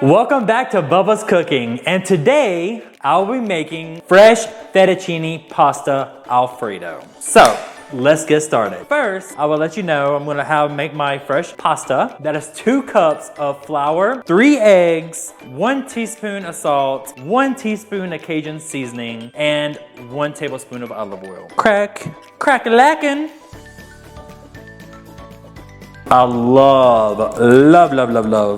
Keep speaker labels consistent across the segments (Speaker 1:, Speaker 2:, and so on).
Speaker 1: Welcome back to Bubba's Cooking, and today I'll be making fresh fettuccine pasta Alfredo. So let's get started. First, I will let you know I'm gonna make my fresh pasta. That is 2 cups of flour, 3 eggs, 1 teaspoon of salt, 1 teaspoon of Cajun seasoning, and 1 tablespoon of olive oil. Crack-a-lackin'. I love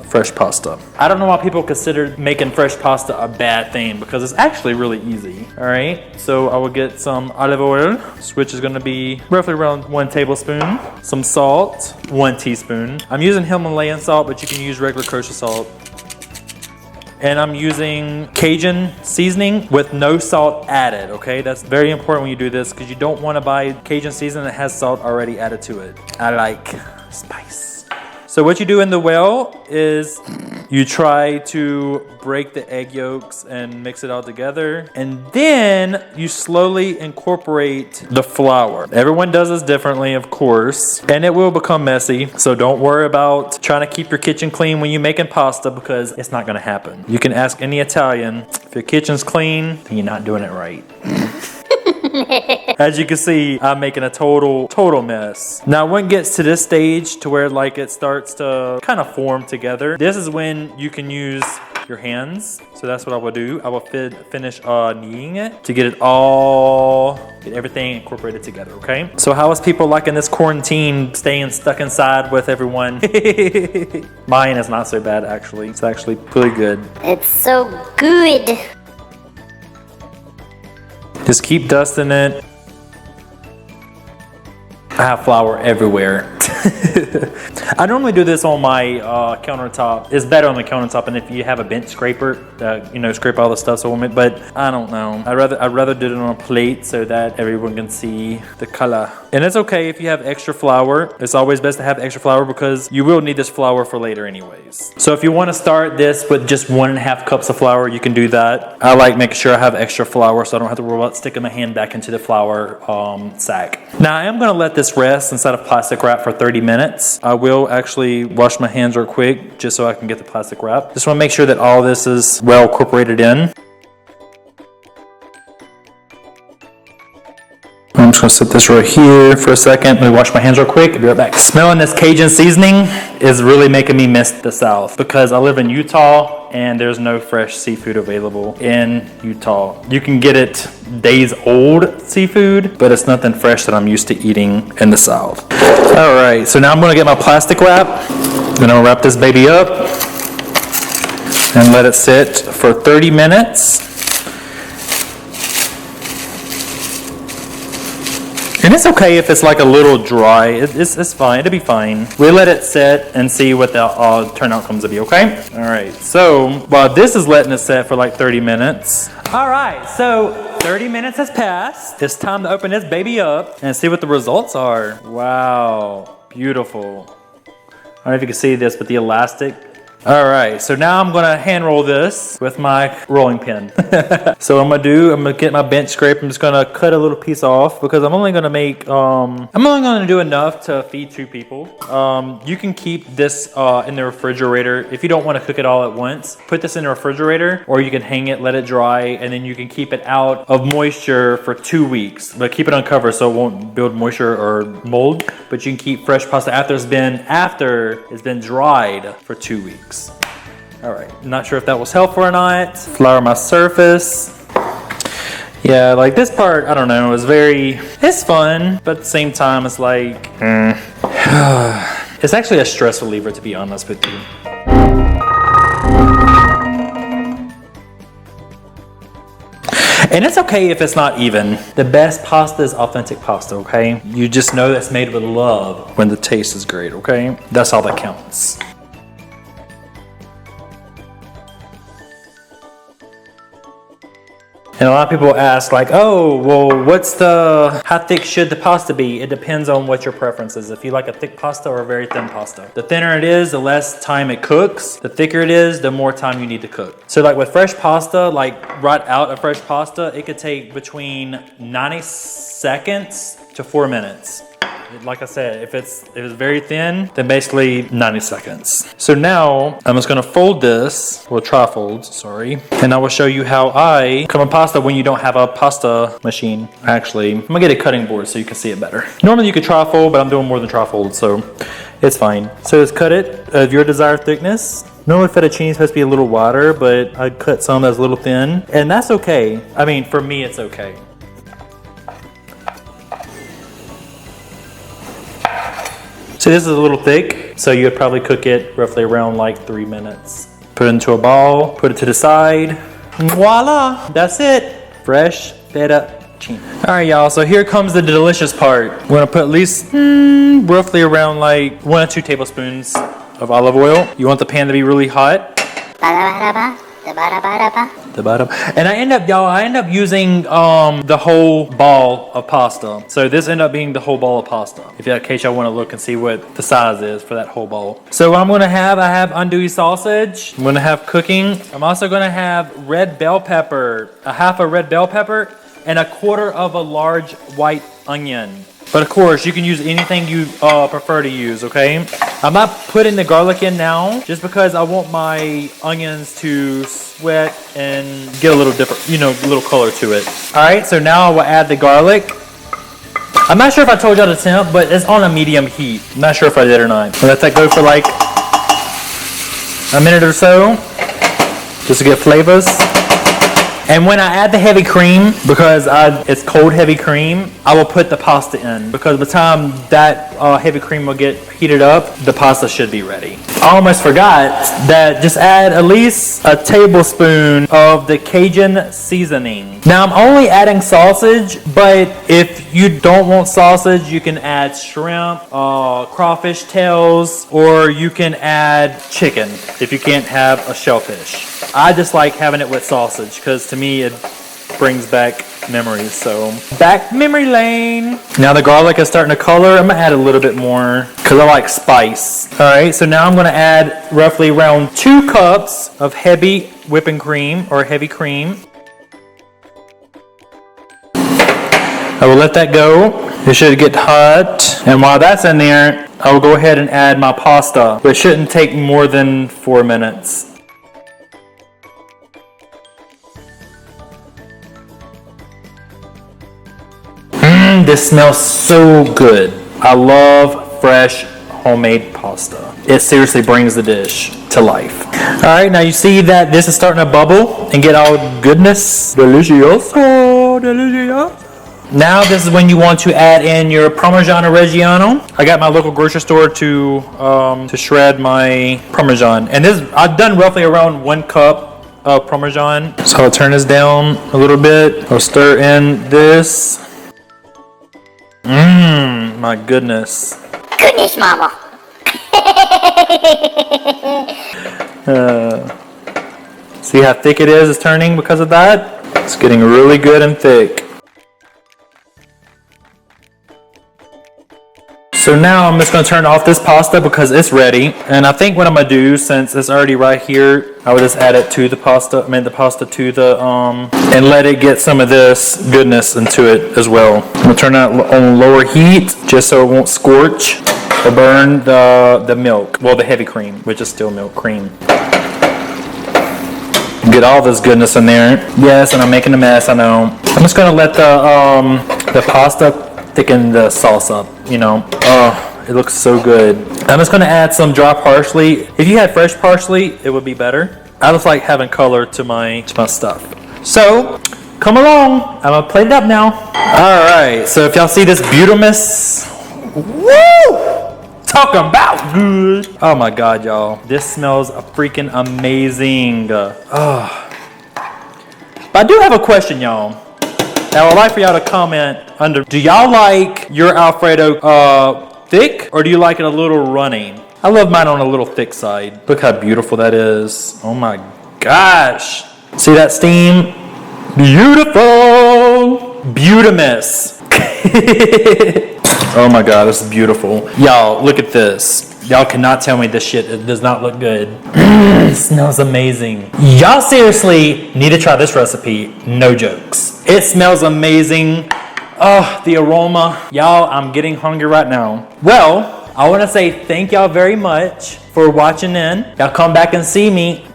Speaker 1: fresh pasta. I don't know why people consider making fresh pasta a bad thing because it's actually really easy. All right, so I will get some olive oil, which is gonna be roughly around 1 tablespoon. Some salt, 1 teaspoon. I'm using Himalayan salt, but you can use regular kosher salt. And I'm using Cajun seasoning with no salt added, okay? That's very important when you do this because you don't wanna buy Cajun seasoning that has salt already added to it. I like spice. So what you do in the well is you try to break the egg yolks and mix it all together. And then you slowly incorporate the flour. Everyone does this differently, of course, and it will become messy. So don't worry about trying to keep your kitchen clean when you're making pasta because it's not gonna happen. You can ask any Italian, if your kitchen's clean, then you're not doing it right. As you can see, I'm making a total mess. Now, when it gets to this stage to where like it starts to kind of form together, this is when you can use your hands. So that's what I will do. I will finish kneading it to get everything incorporated together, okay? So how is people liking this quarantine, staying stuck inside with everyone? Mine is not so bad, actually. It's actually pretty good.
Speaker 2: It's so good.
Speaker 1: Just keep dusting it. I have flour everywhere. I normally do this on my countertop. It's better on the countertop, and if you have a bench scraper, scrape all the stuff. But I don't know. I'd rather do it on a plate so that everyone can see the color. And it's okay if you have extra flour. It's always best to have extra flour because you will need this flour for later anyways. So if you want to start this with just 1.5 cups of flour, you can do that. I like making sure I have extra flour so I don't have to worry about sticking my hand back into the flour sack. Now I am going to let this rest inside of plastic wrap for 30 minutes. I will actually wash my hands real quick just so I can get the plastic wrap. Just want to make sure that all this is well incorporated in. I'm just gonna set this right here for a second. Let me wash my hands real quick. I'll be right back. Smelling this Cajun seasoning is really making me miss the South because I live in Utah and there's no fresh seafood available in Utah. You can get it days old seafood, but it's nothing fresh that I'm used to eating in the South. All right, so now I'm gonna get my plastic wrap. I'm gonna wrap this baby up and let it sit for 30 minutes. And it's okay if it's like a little dry. It's fine. It'll be fine. We'll let it sit and see what the turnout comes to be, okay? All right, so while this is letting it set for like 30 minutes. All right, so 30 minutes has passed. It's time to open this baby up and see what the results are. Wow, beautiful. I don't know if you can see this, but the elastic. All right, so now I'm gonna hand roll this with my rolling pin. So I'm gonna get my bench scraper. I'm just gonna cut a little piece off because I'm only gonna do enough to feed 2 people. You can keep this in the refrigerator. If you don't wanna cook it all at once, put this in the refrigerator or you can hang it, let it dry, and then you can keep it out of moisture for 2 weeks. But keep it uncovered so it won't build moisture or mold. But you can keep fresh pasta after it's been dried for 2 weeks. All right, not sure if that was helpful or not. Flour my surface. Yeah, like this part, I don't know, it's fun, but at the same time, it's like, it's actually a stress reliever, to be honest with you. And it's okay if it's not even. The best pasta is authentic pasta, okay? You just know that's made with love when the taste is great, okay? That's all that counts. And a lot of people ask like, oh, well, how thick should the pasta be? It depends on what your preference is. If you like a thick pasta or a very thin pasta. The thinner it is, the less time it cooks. The thicker it is, the more time you need to cook. So like with fresh pasta, like right out of fresh pasta, it could take between 90 seconds to 4 minutes. Like I said, if it's very thin, then basically 90 seconds. So now I'm just gonna fold this, well, trifolds, sorry. And I will show you how I cut my pasta when you don't have a pasta machine. Actually, I'm gonna get a cutting board so you can see it better. Normally you could trifold, but I'm doing more than trifold, so it's fine. So just cut it of your desired thickness. Normally fettuccine is supposed to be a little wider, but I cut some that's a little thin, and that's okay. I mean, for me, it's okay. So this is a little thick, so you would probably cook it roughly around like 3 minutes. Put it into a ball, put it to the side, and voila, that's it. Fresh fettuccine. All right, y'all, so here comes the delicious part. We're gonna put at least roughly around like 1 or 2 tablespoons of olive oil. You want the pan to be really hot. The bottom. And I end up using the whole ball of pasta. So this ended up being the whole ball of pasta. In case y'all want to look and see what the size is for that whole bowl. So what I'm gonna have, I have andouille sausage. I'm gonna have cooking. I'm also gonna have red bell pepper, a half a red bell pepper, and a quarter of a large white onion. But of course, you can use anything you prefer to use, okay? I'm not putting the garlic in now, just because I want my onions to sweat and get a little different, a little color to it. All right, so now I will add the garlic. I'm not sure if I told y'all the temp, but it's on a medium heat. I'm not sure if I did or not. I'll let that go for like a minute or so, just to get flavors. And when I add the heavy cream, because it's cold heavy cream, I will put the pasta in. Because by the time that heavy cream will get heated up, the pasta should be ready. I almost forgot that just add at least a tablespoon of the Cajun seasoning. Now I'm only adding sausage, but if you don't want sausage, you can add shrimp, crawfish tails, or you can add chicken if you can't have a shellfish. I just like having it with sausage because to me it brings back memories. So back memory lane. Now the garlic is starting to color. I'm gonna add a little bit more because I like spice. All right, so now I'm gonna add roughly around 2 cups of heavy whipping cream or heavy cream. I will let that go. It should get hot. And while that's in there, I will go ahead and add my pasta. It shouldn't take more than 4 minutes. This smells so good. I love fresh homemade pasta. It seriously brings the dish to life. All right, now you see that this is starting to bubble and get all goodness. Delicioso, delicioso. Now this is when you want to add in your Parmigiano Reggiano. I got my local grocery store to shred my Parmesan. And this, I've done roughly around 1 cup of Parmesan. So I'll turn this down a little bit. I'll stir in this. My goodness.
Speaker 2: Goodness, mama.
Speaker 1: See how thick it is? It's turning because of that? It's getting really good and thick. So now I'm just going to turn off this pasta because it's ready. And I think what I'm going to do, since it's already right here, I would just add it to the pasta, the pasta to the, and let it get some of this goodness into it as well. I'm going to turn that on lower heat just so it won't scorch or burn the milk. Well, the heavy cream, which is still milk cream. Get all this goodness in there. Yes, and I'm making a mess, I know. I'm just going to let the pasta thicken the sauce up, Oh, it looks so good. I'm just gonna add some dry parsley. If you had fresh parsley, it would be better. I just like having color to my stuff. So, come along. I'm gonna plate it up now. All right, so if y'all see this beautimous, woo! Talk about good. Oh my God, y'all. This smells freaking amazing. But I do have a question, y'all. Now, I'd like for y'all to comment under, do y'all like your Alfredo thick, or do you like it a little runny? I love mine on a little thick side. Look how beautiful that is. Oh my gosh. See that steam? Beautiful. Beautimous. Oh my God, this is beautiful. Y'all, look at this. Y'all cannot tell me this shit, it does not look good. It smells amazing. Y'all seriously need to try this recipe, no jokes. It smells amazing. Oh, the aroma. Y'all, I'm getting hungry right now. Well, I want to say thank y'all very much for watching in. Y'all come back and see me